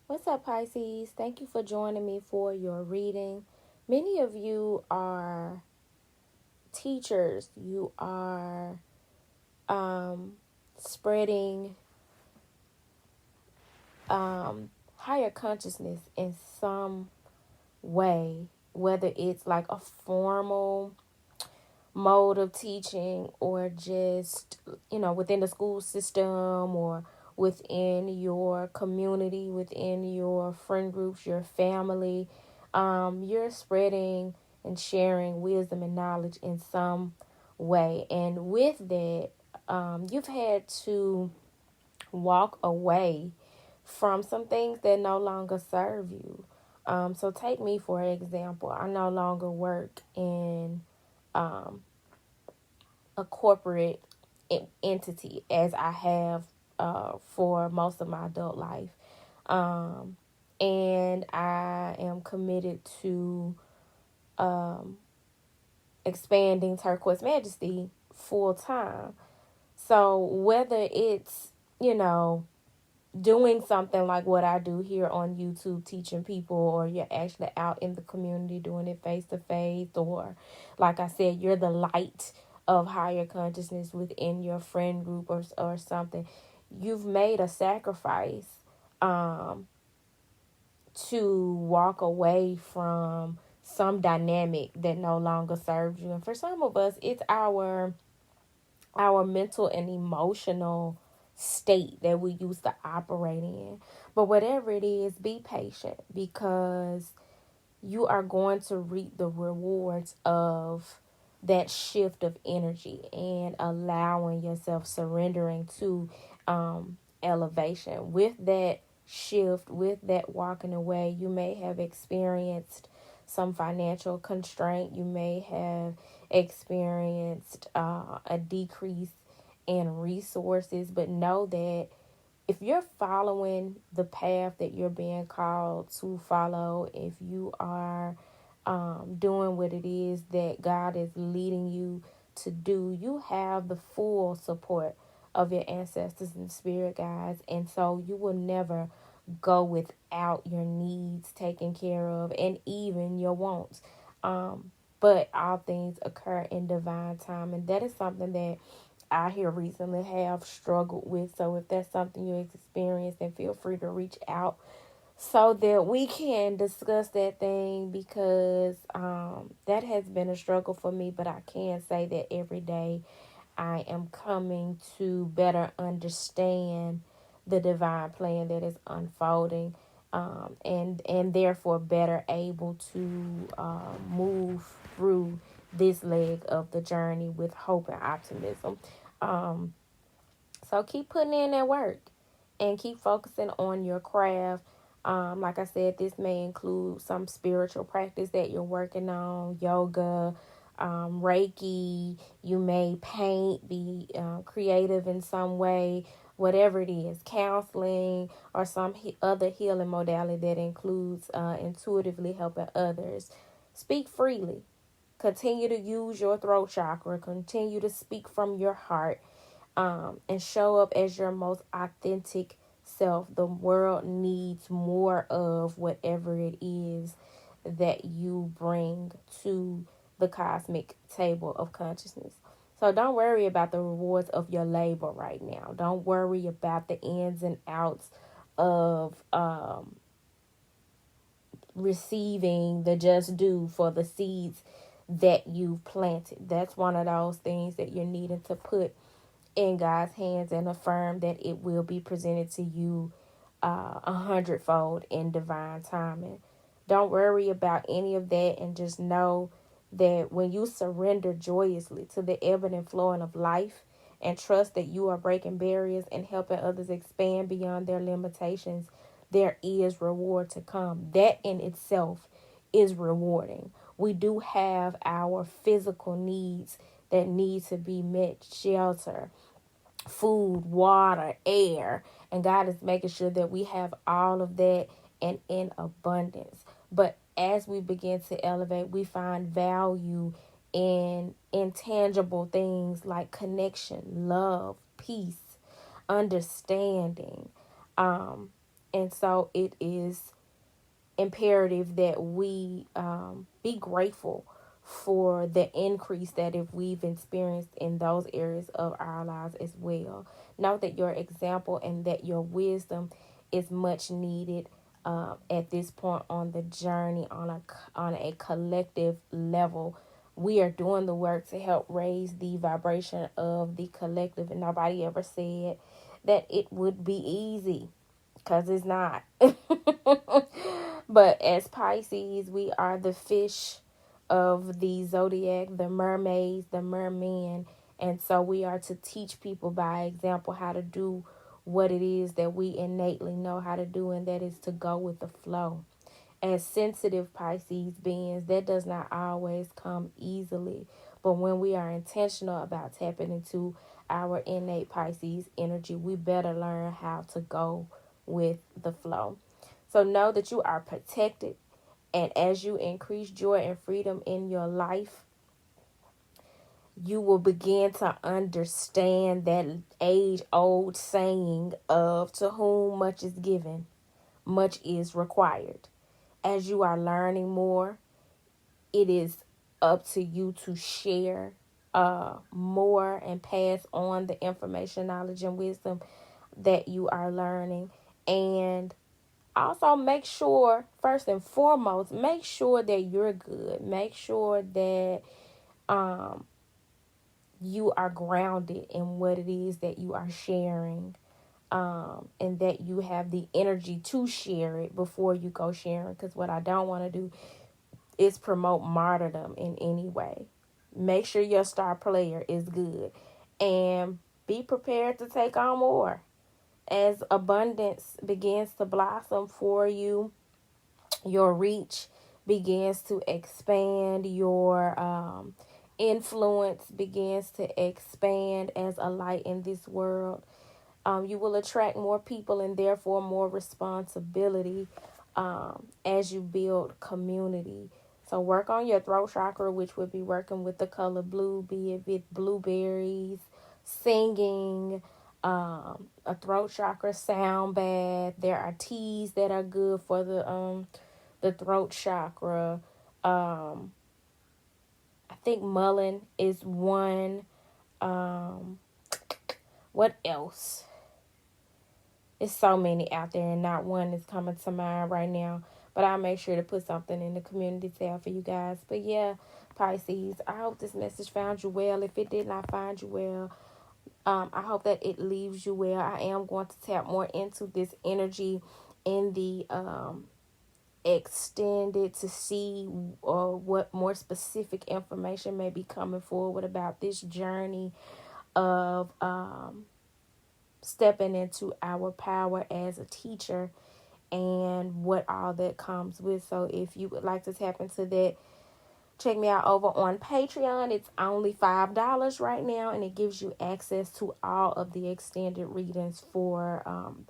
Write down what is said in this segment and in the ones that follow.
What's up, Pisces? Thank you for joining me for your reading. Many of you are teachers. You are spreading higher consciousness in some way, whether it's like a formal mode of teaching or just, within the school system or within your community, within your friend groups, your family. You're spreading and sharing wisdom and knowledge in some way. And with that, you've had to walk away from some things that no longer serve you. So take me for example. I no longer work in um, a corporate entity as I have for most of my adult life. Um, and I am committed to um, expanding Turquoise Majesty full time. So whether it's, you know, doing something like what I do here on YouTube, teaching people, or you're actually out in the community doing it face to face, or like I said, you're the light of higher consciousness within your friend group or something. You've made a sacrifice um, to walk away from some dynamic that no longer serves you. And for some of us, it's our mental and emotional state that we used to operate in. But whatever it is, be patient because you are going to reap the rewards of that shift of energy and allowing yourself surrendering to elevation. With that shift, with that walking away, you may have experienced some financial constraint. You may have experienced a decrease in resources, but know that if you're following the path that you're being called to follow, if you are doing what it is that God is leading you to do, you have the full support of your ancestors and spirit guides. And so you will never go without your needs taken care of and even your wants. But all things occur in divine time. And that is something that I here recently have struggled with. So if that's something you experienced, then feel free to reach out so that we can discuss that thing because that has been a struggle for me. But I can say that every day I am coming to better understand the divine plan that is unfolding, and therefore better able to move through this leg of the journey with hope and optimism. Um, so keep putting in that work and keep focusing on your craft. Like I said, this may include some spiritual practice that you're working on, yoga, Reiki. You may paint, be creative in some way, whatever it is, counseling or some other healing modality that includes intuitively helping others. Speak freely. Continue to use your throat chakra. Continue to speak from your heart, and show up as your most authentic self. The world needs more of whatever it is that you bring to the cosmic table of consciousness. So don't worry about the rewards of your labor right now. Don't worry about the ins and outs of receiving the just due for the seeds that you've planted. That's one of those things that you're needing to put in God's hands and affirm that it will be presented to you 100-fold in divine timing. Don't worry about any of that and just know that when you surrender joyously to the ebbing and flowing of life and trust that you are breaking barriers and helping others expand beyond their limitations, there is reward to come. That in itself is rewarding. We do have our physical needs that need to be met: shelter, food, water, air. And God is making sure that we have all of that and in abundance. But as we begin to elevate, we find value in intangible things like connection, love, peace, understanding. Um, And so it is imperative that we be grateful for the increase that if we've experienced in those areas of our lives as well. Know that your example and that your wisdom is much needed at this point on the journey on a collective level. We are doing the work to help raise the vibration of the collective, and nobody ever said that it would be easy, because it's not. But as Pisces, we are the fish of the zodiac, the mermaids, the mermen. And so we are to teach people by example how to do what it is that we innately know how to do, and that is to go with the flow. As sensitive Pisces beings, that does not always come easily. But when we are intentional about tapping into our innate Pisces energy, we better learn how to go with the flow. So know that you are protected. And as you increase joy and freedom in your life, you will begin to understand that age-old saying of to whom much is given, much is required. As you are learning more, it is up to you to share more and pass on the information, knowledge, and wisdom that you are learning. And also make sure, first and foremost, make sure that you're good. Make sure that you are grounded in what it is that you are sharing, and that you have the energy to share it before you go sharing. Because what I don't want to do is promote martyrdom in any way. Make sure your star player is good, and be prepared to take on more. As abundance begins to blossom for you, your reach begins to expand, your influence begins to expand as a light in this world. You will attract more people and therefore more responsibility as you build community. So work on your throat chakra, which would be working with the color blue, be it with blueberries, singing, a throat chakra sound bath. There are teas that are good for the throat chakra. I think mullein is one. What else? It's so many out there, and not one is coming to mind right now. But I'll make sure to put something in the community tab for you guys. But yeah, Pisces, I hope this message found you well. If it did not find you well, I hope that it leaves you well. I am going to tap more into this energy in the extended to see what more specific information may be coming forward about this journey of stepping into our power as a teacher and what all that comes with. So if you would like to tap into that, check me out over on Patreon. It's only $5 right now, and it gives you access to all of the extended readings for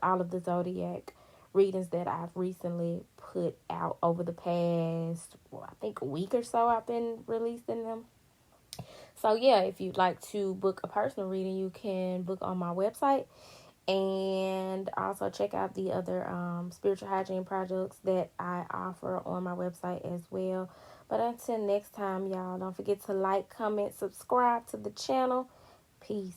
all of the zodiac readings that I've recently put out over the past, I think, a week or so. I've been releasing them. So yeah, if you'd like to book a personal reading, you can book on my website. And also check out the other spiritual hygiene projects that I offer on my website as well. But until next time, y'all, don't forget to like, comment, subscribe to the channel. Peace.